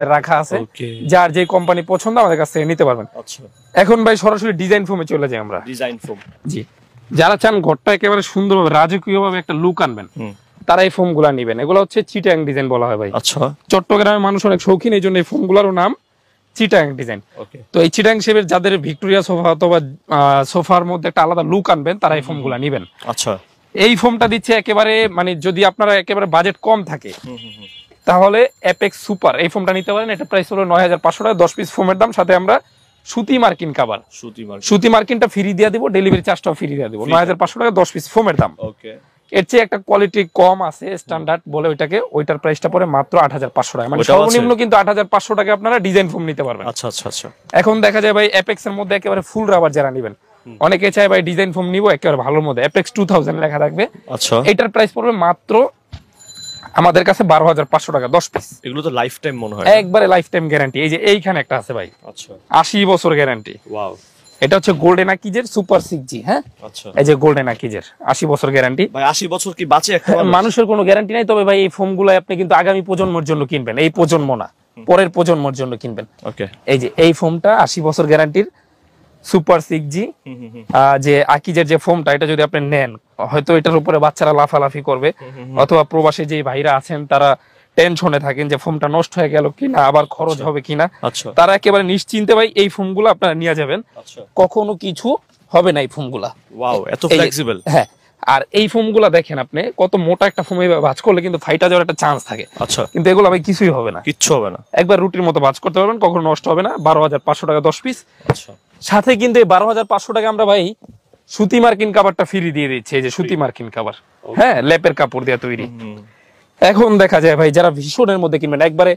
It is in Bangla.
রাখা আছে, যার যে কোম্পানি পছন্দ আমাদের কাছ থেকে নিতে পারবেন। আচ্ছা, এখন ভাই সরাসরি ডিজাইন ফোমে চলে যাই আমরা। ডিজাইন ফোম, জি, যারা চান ঘরটা একেবারে সুন্দরভাবে রাজকীয় ভাবে একটা লুক আনবেন, তারা এই ফোম গুলা নিবেন। এগুলো হচ্ছে চিটাং ডিজাইন বলা হয় ভাই। আচ্ছা, চট্টগ্রামের মানুষ অনেক শৌখিন, এই জন্য এই ফোম গুলারও নাম চিটাং ডিজাইন। তো এই চিটাং শেপের যাদের ভিক্টোরিয়া সোফা অথবা সোফার মধ্যে একটা আলাদা লুক আনবেন, তারা এই ফোম গুলা নিবেন। আচ্ছা, এই ফোমটা দিচ্ছে একেবারে, মানে যদি আপনারা একেবারে বাজেট কম থাকে তাহলে অ্যাপেক্স সুপার এই ফোমটা নিতে পারেন। এটা প্রাইস হলো ৯,৫০০ টাকা, 10 পিস ফোমের দাম। সাথে আমরা সুতি মার্কিন কভার, সুতি মার্কিনটা ফ্রি দিয়ে দিব, ডেলিভারি চার্জটাও ফ্রি দিয়ে দিব। ৯,৫০০ টাকা 10 পিস ফোমের দাম। এর চেয়ে একটা কোয়ালিটি কম আছে, স্ট্যান্ডার্ড বলে ওইটাকে, ওইটার প্রাইসটা পড়ে মাত্র ৮,৫০০ টাকা। মানে সর্বনিম্ন কিন্তু ৮,৫০০ টাকা আপনারা ডিজাইন ফোম নিতে পারবেন। আচ্ছা আচ্ছা আচ্ছা। এখন দেখা যায় ভাই অ্যাপেক্স এর মধ্যে একেবারে ফুল রাবার যারা নেবেন, অনেকে চায় ভাই ডিজাইন ফোম নিব একেবারে ভালোর মধ্যে, অ্যাপেক্স 2000 লেখা থাকবে। আচ্ছা, এটার প্রাইস পড়বে মাত্র আমাদের কাছে ১২,৫০০ টাকা 10 পিস। এগুলো তো লাইফ টাইম মনে হয়, একবারে লাইফ টাইম গ্যারান্টি। এই যে এইখানে একটা আছে ভাই, আচ্ছা, 80 বছর গ্যারান্টি। ওয়াও, এটা হচ্ছে গোল্ডেন আকিজের সুপার 6G। হ্যাঁ, আচ্ছা, এই যে গোল্ডেন আকিজের 80 বছর গ্যারান্টি। ভাই 80 বছর কি বাঁচে একটা মানুষের কোনো গ্যারান্টি নাই, তবে ভাই এই ফোমগুলো আপনি কিন্তু আগামী প্রজন্মের জন্য কিনবেন, এই প্রজন্ম না, পরের প্রজন্মের জন্য কিনবেন। ওকে, এই যে এই ফোমটা 80 বছর গ্যারান্টির সুপার 6G, যে আকিজের যে ফোমটা, এটা যদি আপনি নেন, হয়তো এটার উপরে বাচ্চারা লাফালাফি করবে, অথবা প্রবাসী যে ভাইরা আছেন তারা টেনশনে থাকেন যে ফোমটা নষ্ট হয়ে গেল কিনা, আবার খরচ হবে কিনা, তারা একেবারে নিশ্চিন্তে ভাই এই ফোমগুলো আপনারা নিয়ে যাবেন, কখনো কিছু হবে না এই ফোমগুলা। ওয়াও, এত ফ্লেক্সিবল। হ্যাঁ, আর এই ফোমগুলা দেখেন আপনি, কত মোটা একটা ফোমে ভাঁজ করলে কিন্তু ফাইটা যাওয়ার একটা চান্স থাকে। আচ্ছা, কিন্তু এগুলো ভাই কিছুই হবে না, কিচ্ছু হবে না, একবার রুটির মতো ভাঁজ করতে পারবেন, কখনো নষ্ট হবে না। ১২,৫০০ টাকা 10 পিস। আচ্ছা, সাথে কিন্তু এই ১২,৫০০ টাকা আমরা ভাই সুতি মার্কিন কাভারটা ফ্রি দিয়ে দিচ্ছি। এই যে সুতি মার্কিন কাভার, হ্যাঁ, লেপের কাপড় দিয়ে তৈরি। এখন দেখা যায় ভাই যারা ভীষণের মধ্যে কিনবেন, একবারে